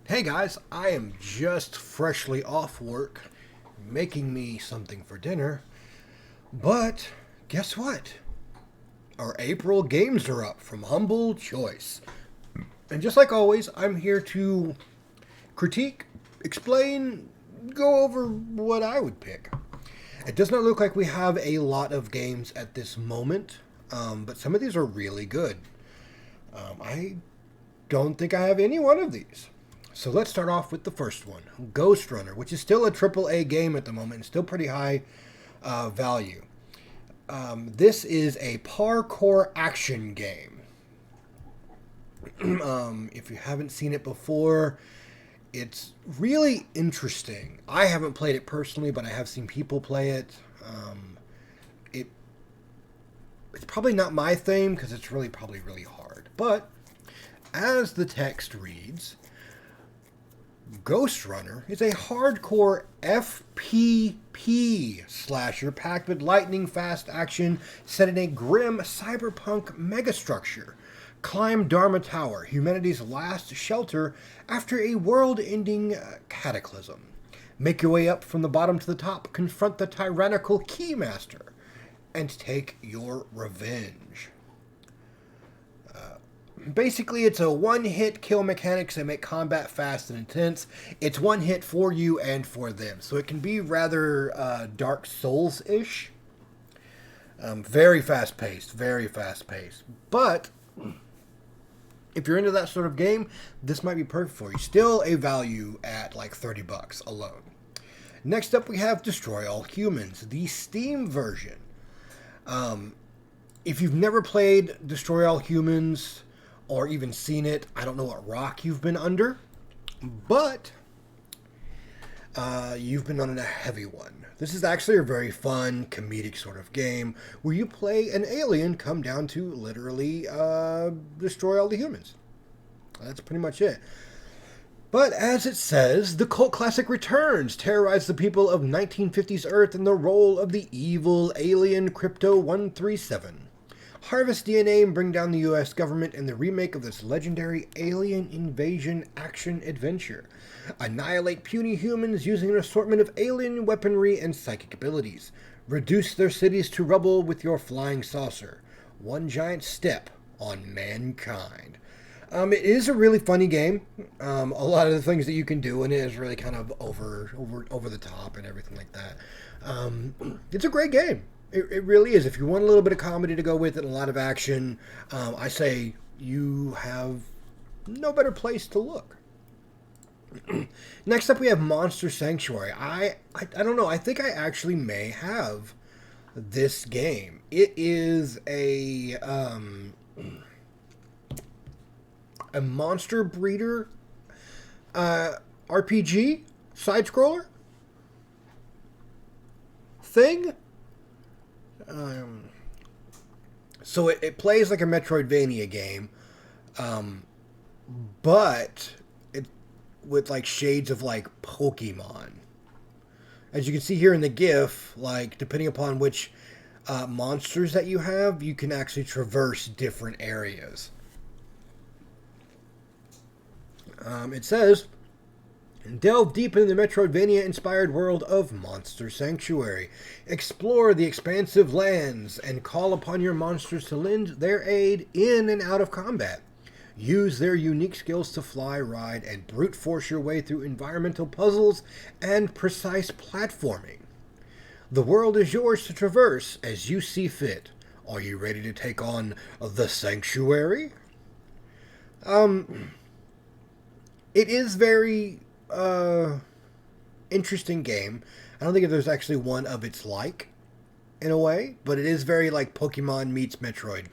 Hey guys, I am just freshly off work, making me something for dinner. But guess what? Our April games are up from Humble Choice. And just like always, I'm here to critique, explain, go over what I would pick. It does not look like we have a lot of games at this moment, but some of these are really good. I don't think I have any one of these. So let's start off with the first one, Ghost Runner, which is still a AAA game at the moment and still pretty high value. This is a parkour action game. If you haven't seen it before, it's really interesting. I haven't played it personally, but I have seen people play it. It it's probably not my thing because it's probably really hard. But as the text reads, Ghost Runner is a hardcore FPP slasher packed with lightning-fast action set in a grim cyberpunk megastructure. Climb Dharma Tower, humanity's last shelter after a world-ending cataclysm. Make your way up from the bottom to the top, confront the tyrannical Keymaster, and take your revenge. Basically, it's a one-hit kill mechanics that make combat fast and intense. It's one hit for you and for them. So it can be rather Dark Souls-ish. Very fast-paced, very fast-paced. But if you're into that sort of game, this might be perfect for you. Still a value at like $30 alone. Next up, we have Destroy All Humans, the Steam version. If you've never played Destroy All Humans or even seen it, I don't know what rock you've been under, but you've been on a heavy one. This is actually a very fun, comedic sort of game where you play an alien come down to literally destroy all the humans. That's pretty much it. But as it says, the cult classic returns, terrorize the people of 1950s Earth in the role of the evil alien Crypto-137. Harvest DNA and bring down the U.S. government in the remake of this legendary alien invasion action adventure. Annihilate puny humans using an assortment of alien weaponry and psychic abilities. Reduce their cities to rubble with your flying saucer. One giant step on mankind. It is a really funny game. A lot of the things that you can do in it is really kind of over the top and everything like that. It's a great game. It really is. If you want a little bit of comedy to go with it and a lot of action, I say you have no better place to look. Next up, we have Monster Sanctuary. I don't know. I think I actually may have this game. It is a monster breeder RPG side scroller thing. So it plays like a Metroidvania game, but it with like shades of like Pokemon. As you can see here in the GIF, like depending upon which monsters that you have, you can actually traverse different areas. It says, delve deep into the Metroidvania-inspired world of Monster Sanctuary. Explore the expansive lands and call upon your monsters to lend their aid in and out of combat. Use their unique skills to fly, ride, and brute force your way through environmental puzzles and precise platforming. The world is yours to traverse as you see fit. Are you ready to take on the Sanctuary? It is very interesting game. I don't think there's actually one of its like, in a way, but it is very like Pokemon meets Metroid.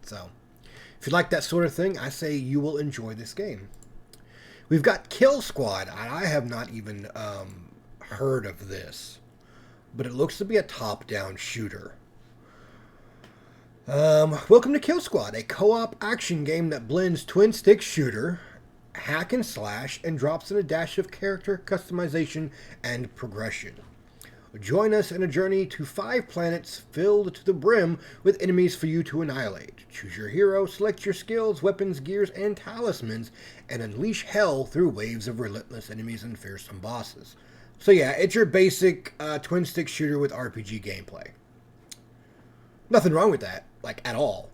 So, if you like that sort of thing, I say you will enjoy this game. We've got Kill Squad. I have not even heard of this, but it looks to be a top-down shooter. Welcome to Kill Squad, a co-op action game that blends twin-stick shooter, hack and slash, and drops in a dash of character customization and progression. Join us in a journey to 5 planets filled to the brim with enemies for you to annihilate. Choose your hero, select your skills, weapons, gears, and talismans, and unleash hell through waves of relentless enemies and fearsome bosses. So yeah, it's your basic twin-stick shooter with RPG gameplay. Nothing wrong with that, like, at all.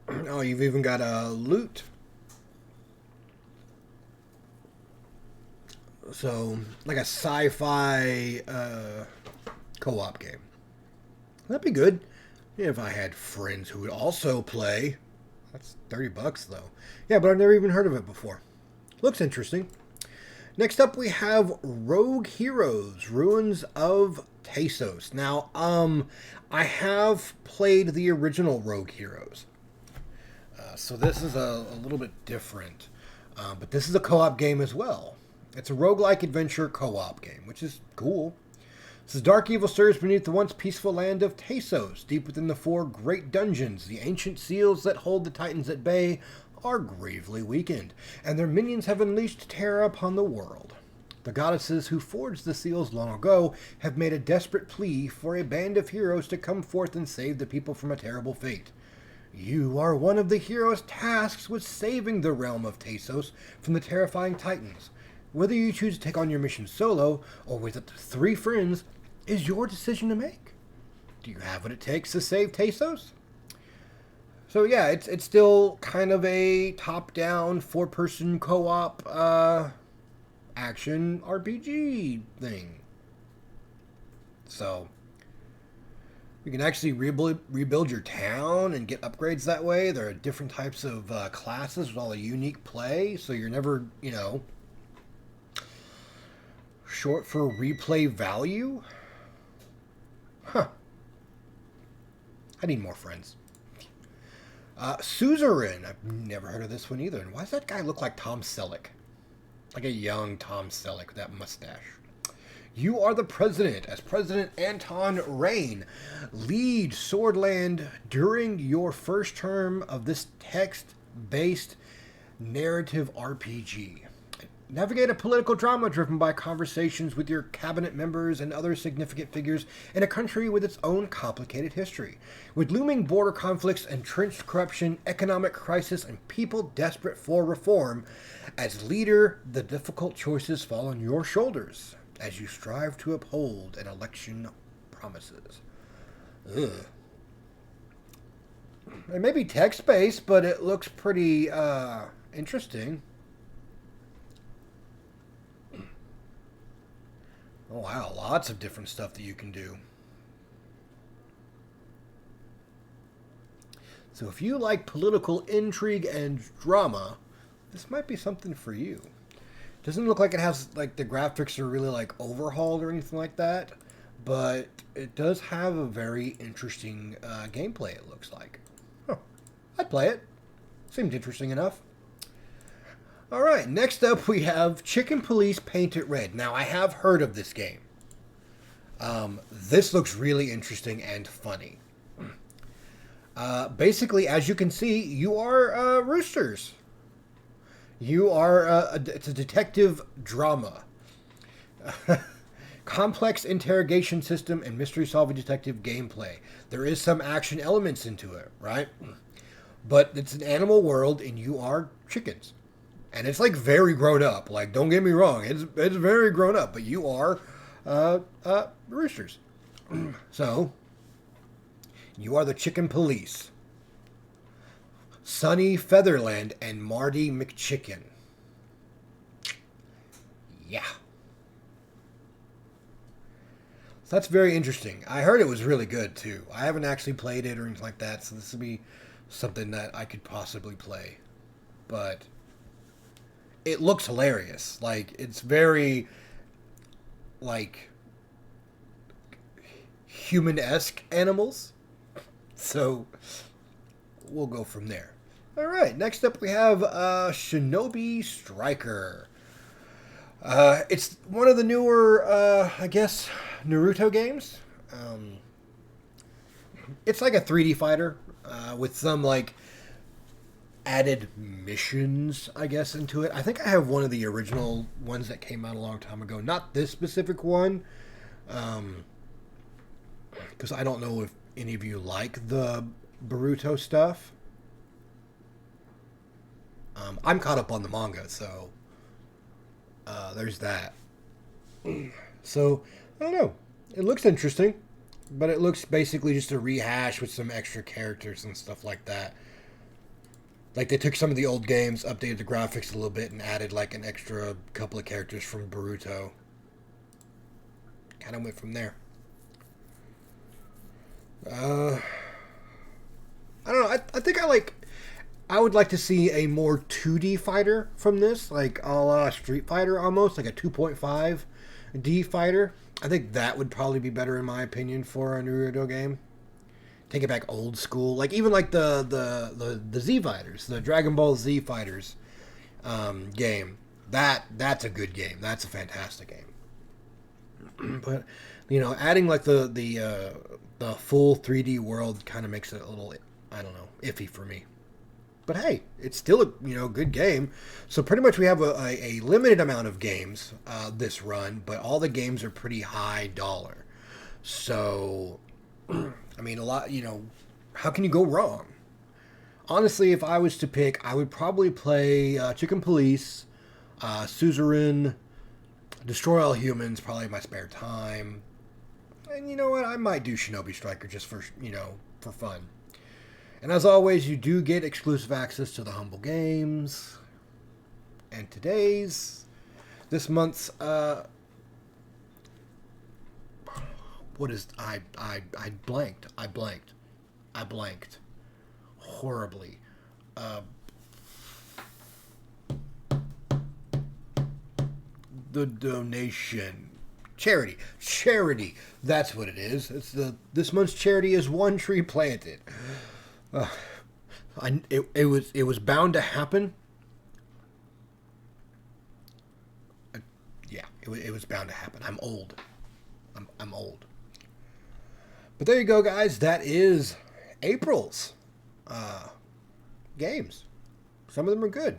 Oh, you've even got loot. So, like a sci-fi co-op game. That'd be good if I had friends who would also play. That's $30 though. Yeah, but I've never even heard of it before. Looks interesting. Next up we have Rogue Heroes, Ruins of Tasos. Now, I have played the original Rogue Heroes. So this is a little bit different. But this is a co-op game as well. It's a roguelike adventure co-op game, which is cool. It says, dark evil stirs beneath the once peaceful land of Tasos. Deep within the 4 great dungeons, the ancient seals that hold the titans at bay are gravely weakened, and their minions have unleashed terror upon the world. The goddesses who forged the seals long ago have made a desperate plea for a band of heroes to come forth and save the people from a terrible fate. You are one of the heroes tasked with saving the realm of Tasos from the terrifying titans. Whether you choose to take on your mission solo or with up to 3 friends is your decision to make. Do you have what it takes to save Tasos? So yeah, it's still kind of a top-down 4-person co-op action RPG thing. So you can actually rebuild your town and get upgrades that way. There are different types of classes with all a unique play, so you're never, short for replay value? Huh. I need more friends. Suzerain. I've never heard of this one either. And why does that guy look like Tom Selleck? Like a young Tom Selleck with that mustache. You are the president. As President Anton Rain, lead Swordland during your first term of this text-based narrative RPG. Navigate a political drama driven by conversations with your cabinet members and other significant figures in a country with its own complicated history. With looming border conflicts, entrenched corruption, economic crisis, and people desperate for reform, as leader, the difficult choices fall on your shoulders as you strive to uphold an election promises. Ugh. It may be text-based, but it looks pretty interesting. Oh wow, lots of different stuff that you can do. So if you like political intrigue and drama, this might be something for you. Doesn't look like it has, like, the graphics are really, like, overhauled or anything like that, but it does have a very interesting gameplay, it looks like. Huh. I'd play it. Seemed interesting enough. Alright, next up we have Chicken Police Paint It Red. Now, I have heard of this game. This looks really interesting and funny. Basically, as you can see, you are roosters. You are, it's a detective drama. Complex interrogation system and mystery-solving detective gameplay. There is some action elements into it, right? But it's an animal world, and you are chickens. And it's, like, very grown up. Like, don't get me wrong. It's very grown up. But you are roosters. So, you are the chicken police. Sunny Featherland and Marty McChicken. Yeah. So that's very interesting. I heard it was really good, too. I haven't actually played it or anything like that, so this will be something that I could possibly play. But it looks hilarious. Like, it's very, like, human-esque animals. So we'll go from there. All right, next up we have Shinobi Striker. It's one of the newer, I guess, Naruto games. It's like a 3D fighter with some, like, added missions, I guess, into it. I think I have one of the original ones that came out a long time ago. Not this specific one, Because I don't know if any of you like the Boruto stuff. I'm caught up on the manga, so there's that. So, I don't know. It looks interesting, but it looks basically just a rehash with some extra characters and stuff like that. Like they took some of the old games, updated the graphics a little bit, and added like an extra couple of characters from Boruto. Kind of went from there. I don't know. I think I would like to see a more 2D fighter from this, like a la Street Fighter almost, like a 2.5D fighter. I think that would probably be better in my opinion for a Naruto game. Take it back old school, like even like the Z fighters, the Dragon Ball Z fighters game. That's a good game. That's a fantastic game. But you know, adding like the full 3D world kind of makes it a little, I don't know, iffy for me. But hey, it's still a good game. So pretty much we have a limited amount of games this run, but all the games are pretty high dollar. So I mean, a lot. How can you go wrong? Honestly, if I was to pick, I would probably play Chicken Police, Suzerain, Destroy All Humans, probably in my spare time. And you know what? I might do Shinobi Striker just for fun. And as always, you do get exclusive access to the Humble Games. And this month's, what is, I blanked. I blanked. Horribly. The donation. Charity. That's what it is. This month's charity is One Tree Planted. It was bound to happen. Yeah, it was bound to happen. I'm old. I'm old. But there you go, guys. That is April's games. Some of them are good.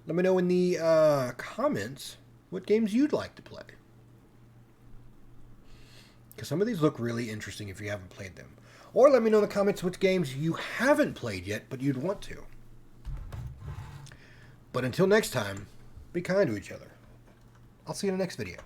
Let me know in the comments what games you'd like to play. Because some of these look really interesting if you haven't played them. Or let me know in the comments which games you haven't played yet, but you'd want to. But until next time, be kind to each other. I'll see you in the next video.